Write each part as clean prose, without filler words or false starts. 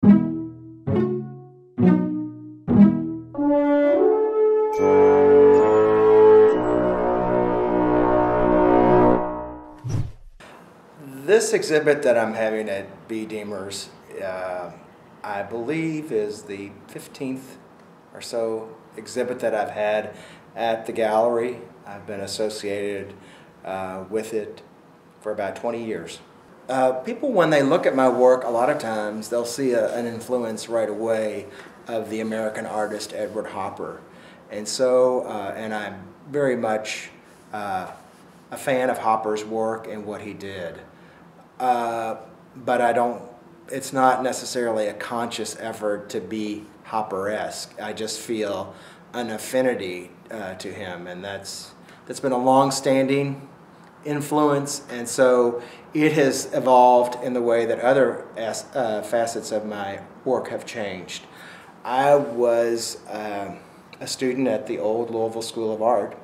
This exhibit that I'm having at B. Deemer's, I believe is the 15th or so exhibit that I've had at the gallery. I've been associated with it for about 20 years. People, when they look at my work, a lot of times they'll see an influence right away of the American artist Edward Hopper. And so, and I'm very much a fan of Hopper's work and what he did. But it's not necessarily a conscious effort to be Hopper-esque. I just feel an affinity to him, and that's been a long-standing influence, and so it has evolved in the way that other facets of my work have changed. I was a student at the old Louisville School of Art,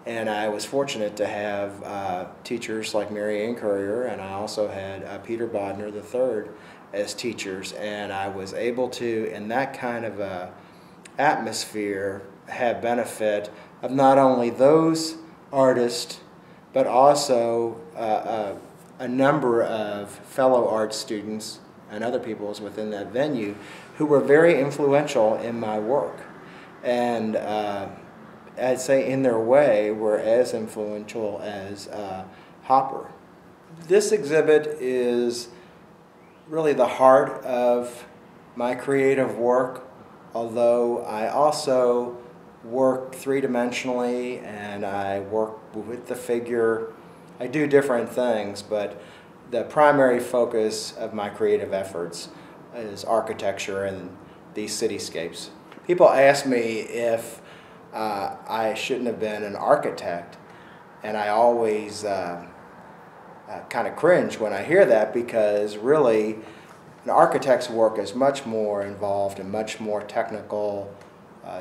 and I was fortunate to have teachers like Mary Ann Currier, and I also had Peter Bodner III as teachers, and I was able to, in that kind of atmosphere, have benefit of not only those artists, but also a number of fellow art students and other people within that venue who were very influential in my work. And I'd say in their way were as influential as Hopper. This exhibit is really the heart of my creative work, although I also work three-dimensionally and I work with the figure. I do different things, but the primary focus of my creative efforts is architecture and these cityscapes. People ask me if I shouldn't have been an architect, and I always kind of cringe when I hear that, because really an architect's work is much more involved and much more technical.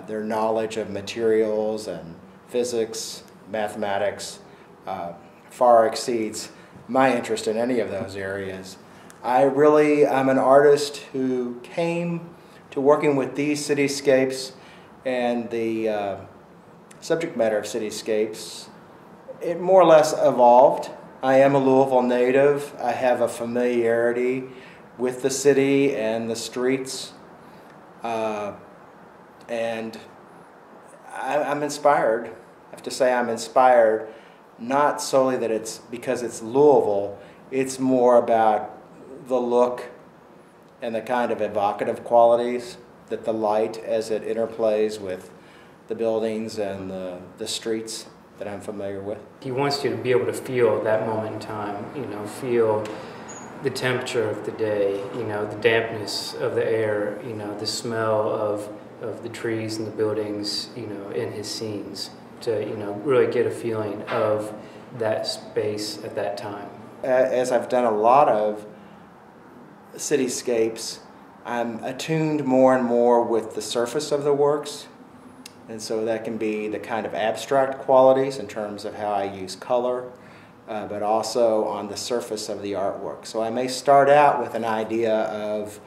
Their knowledge of materials and physics, mathematics far exceeds my interest in any of those areas. I'm an artist who came to working with these cityscapes and the subject matter of cityscapes. It more or less evolved. I am a Louisville native. I have a familiarity with the city and the streets. And I'm inspired. I have to say I'm inspired, not solely that it's because it's Louisville, it's more about the look and the kind of evocative qualities that the light, as it interplays with the buildings and the streets that I'm familiar with. He wants you to be able to feel that moment in time, feel the temperature of the day, the dampness of the air, the smell of the trees and the buildings, in his scenes, to, really get a feeling of that space at that time. As I've done a lot of cityscapes, I'm attuned more and more with the surface of the works, and so that can be the kind of abstract qualities in terms of how I use color, but also on the surface of the artwork. So I may start out with an idea of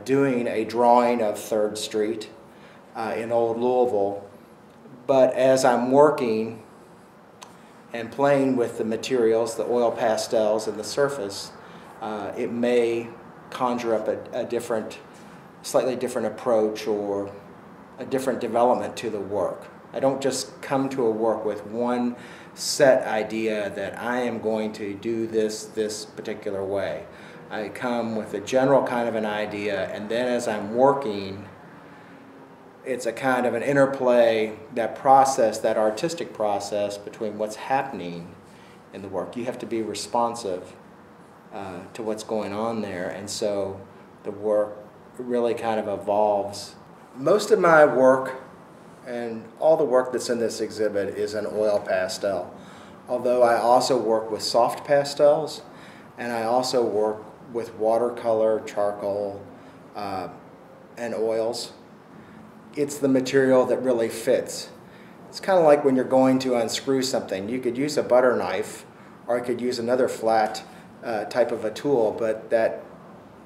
doing a drawing of 3rd Street in Old Louisville, but as I'm working and playing with the materials, the oil pastels and the surface, it may conjure up a slightly different approach or a different development to the work. I don't just come to a work with one set idea that I am going to do this particular way. I come with a general kind of an idea, and then as I'm working, it's a kind of an interplay, that process, that artistic process between what's happening in the work. You have to be responsive to what's going on there, and so the work really kind of evolves. Most of my work and all the work that's in this exhibit is an oil pastel, although I also work with soft pastels, and I also work with watercolor, charcoal, and oils. It's the material that really fits. It's kind of like when you're going to unscrew something. You could use a butter knife, or you could use another flat type of a tool, but that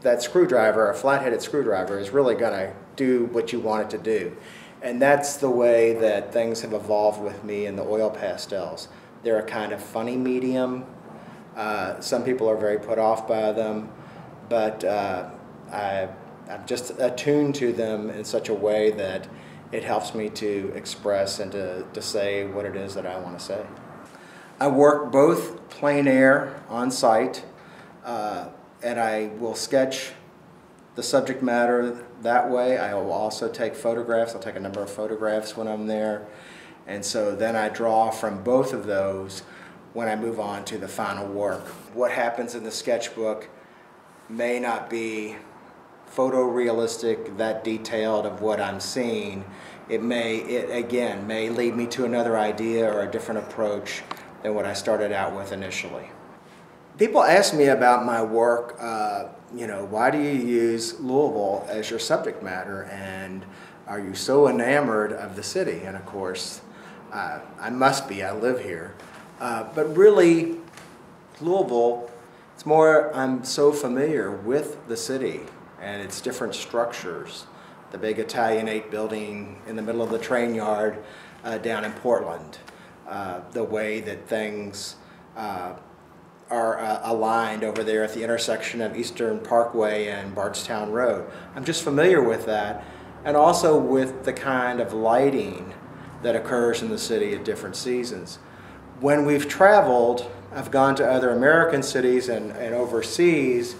that screwdriver, a flat-headed screwdriver, is really going to do what you want it to do. And that's the way that things have evolved with me in the oil pastels. They're a kind of funny medium. Some people are very put off by them, but I'm just attuned to them in such a way that it helps me to express and to say what it is that I want to say. I work both plein air on site, and I will sketch the subject matter that way. I will also take photographs. I'll take a number of photographs when I'm there. And so then I draw from both of those when I move on to the final work. What happens in the sketchbook may not be photorealistic, that detailed of what I'm seeing. It again may lead me to another idea or a different approach than what I started out with initially. People ask me about my work, why do you use Louisville as your subject matter, and are you so enamored of the city? And of course, I must be, I live here. But really, Louisville, it's more I'm so familiar with the city and its different structures. The big Italianate building in the middle of the train yard down in Portland. The way that things are aligned over there at the intersection of Eastern Parkway and Bardstown Road. I'm just familiar with that, and also with the kind of lighting that occurs in the city at different seasons. When we've traveled, I've gone to other American cities and overseas.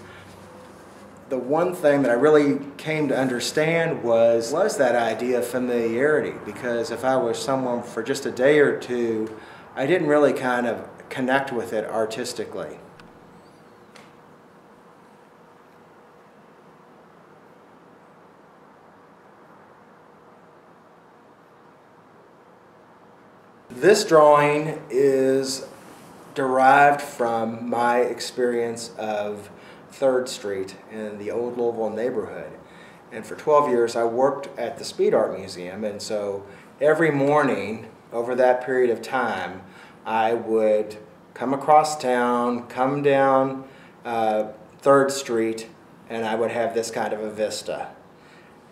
The one thing that I really came to understand was that idea of familiarity, because if I was someone for just a day or two, I didn't really kind of connect with it artistically. This drawing is derived from my experience of 3rd Street in the old Louisville neighborhood. And for 12 years I worked at the Speed Art Museum, and so every morning over that period of time I would come across town, come down 3rd Street, and I would have this kind of a vista.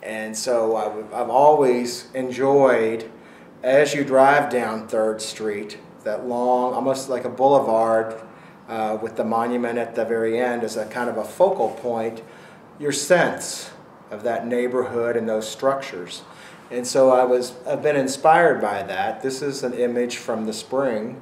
And so I've always enjoyed, as you drive down 3rd Street, that long, almost like a boulevard with the monument at the very end as a kind of a focal point, your sense of that neighborhood and those structures. And so I've been inspired by that. This is an image from the spring.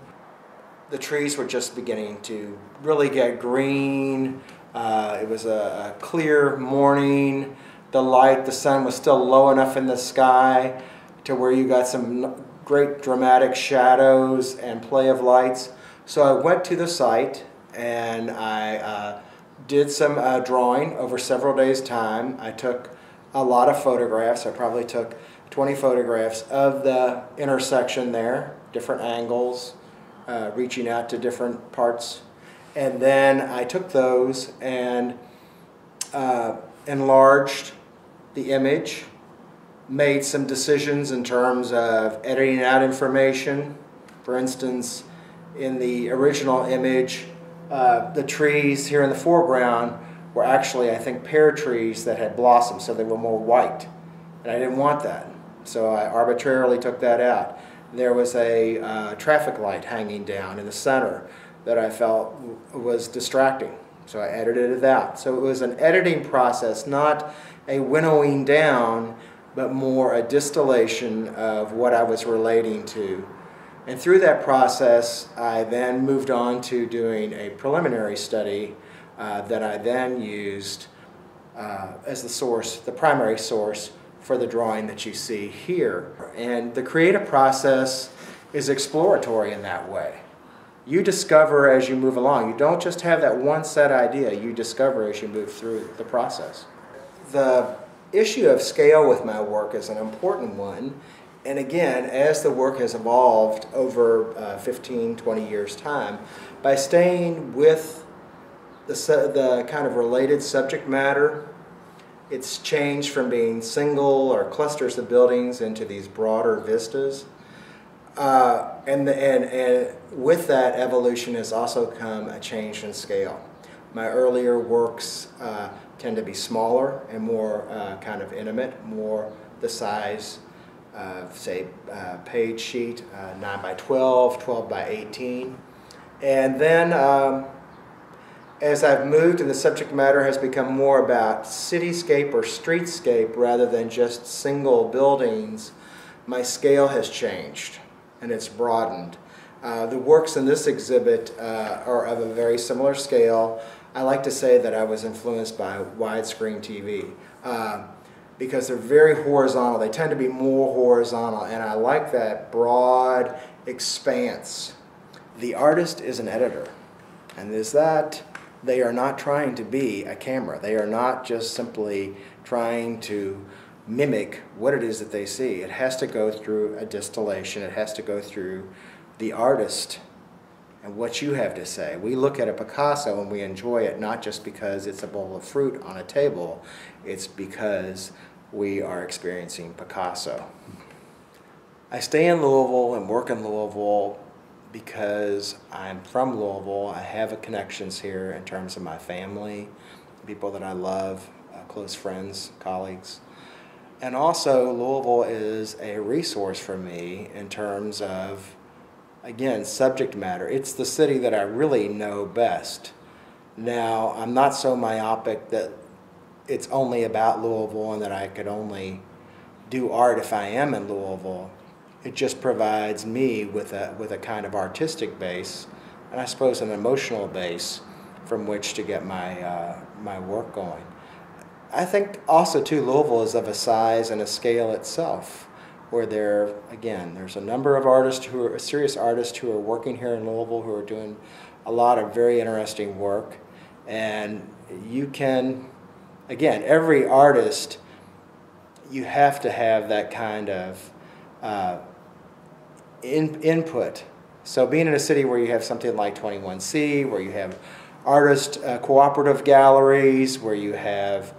The trees were just beginning to really get green. It was a clear morning. The sun was still low enough in the sky to where you got some great dramatic shadows and play of lights. So I went to the site and I did some drawing over several days' time. I took a lot of photographs. I probably took 20 photographs of the intersection there, different angles, reaching out to different parts. And then I took those and enlarged the image, made some decisions in terms of editing out information. For instance, in the original image, the trees here in the foreground were actually, I think, pear trees that had blossomed, so they were more white. And I didn't want that, so I arbitrarily took that out. There was a traffic light hanging down in the center that I felt was distracting, so I edited it out. So it was an editing process, not a winnowing down, but more a distillation of what I was relating to. And through that process, I then moved on to doing a preliminary study that I then used as the source, the primary source for the drawing that you see here. And the creative process is exploratory in that way. You discover as you move along. You don't just have that one set idea, you discover as you move through the process. The issue of scale with my work is an important one. And again, as the work has evolved over 15, 20 years' time, by staying with the kind of related subject matter, it's changed from being single or clusters of buildings into these broader vistas. And with that evolution has also come a change in scale. My earlier works tend to be smaller and more kind of intimate, more the size of, say, page sheet, 9 by 12, 12 by 18. And then as I've moved and the subject matter has become more about cityscape or streetscape rather than just single buildings, my scale has changed and it's broadened. The works in this exhibit are of a very similar scale. I like to say that I was influenced by widescreen TV because they're very horizontal. They tend to be more horizontal, and I like that broad expanse. The artist is an editor, and is that they are not trying to be a camera. They are not just simply trying to mimic what it is that they see. It has to go through a distillation. It has to go through the artist and what you have to say. We look at a Picasso and we enjoy it not just because it's a bowl of fruit on a table, it's because we are experiencing Picasso. I stay in Louisville and work in Louisville because I'm from Louisville. I have connections here in terms of my family, people that I love, close friends, colleagues. And also Louisville is a resource for me in terms of, again, subject matter. It's the city that I really know best. Now, I'm not so myopic that it's only about Louisville and that I could only do art if I am in Louisville. It just provides me with a kind of artistic base, and I suppose an emotional base from which to get my work going. I think also too Louisville is of a size and a scale itself, where there's a number of artists who are serious artists who are working here in Louisville who are doing a lot of very interesting work, and you can, again, every artist, you have to have that kind of input. So being in a city where you have something like 21C, where you have artist cooperative galleries, where you have,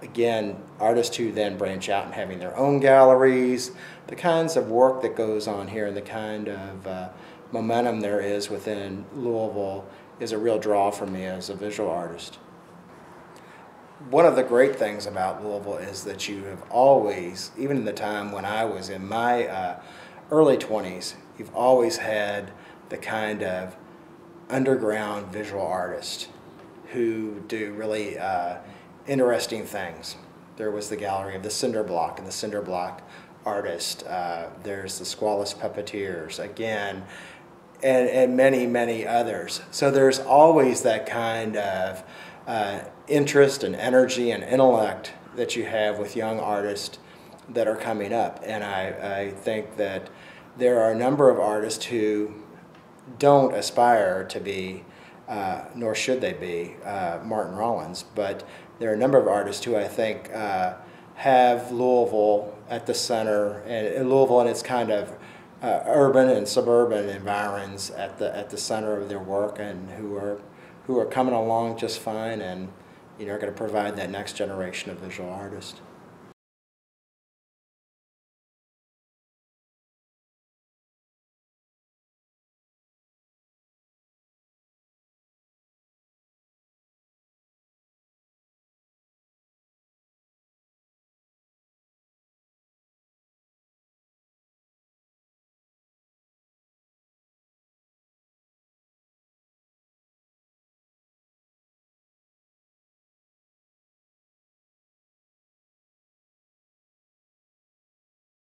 again, artists who then branch out and having their own galleries, the kinds of work that goes on here and the kind of momentum there is within Louisville is a real draw for me as a visual artist. One of the great things about Louisville is that you have always, even in the time when I was in my early 20s, you've always had the kind of underground visual artist who do really interesting things. There was the gallery of the Cinder Block and the Cinder Block artist. There's the Squalus Puppeteers, again, and many, many others. So there's always that kind of interest and energy and intellect that you have with young artists that are coming up. And I think that there are a number of artists who don't aspire to be, nor should they be, Martin Rollins, but there are a number of artists who I think have Louisville at the center, and Louisville and its kind of urban and suburban environs at the center of their work, and who are coming along just fine, and are going to provide that next generation of visual artists.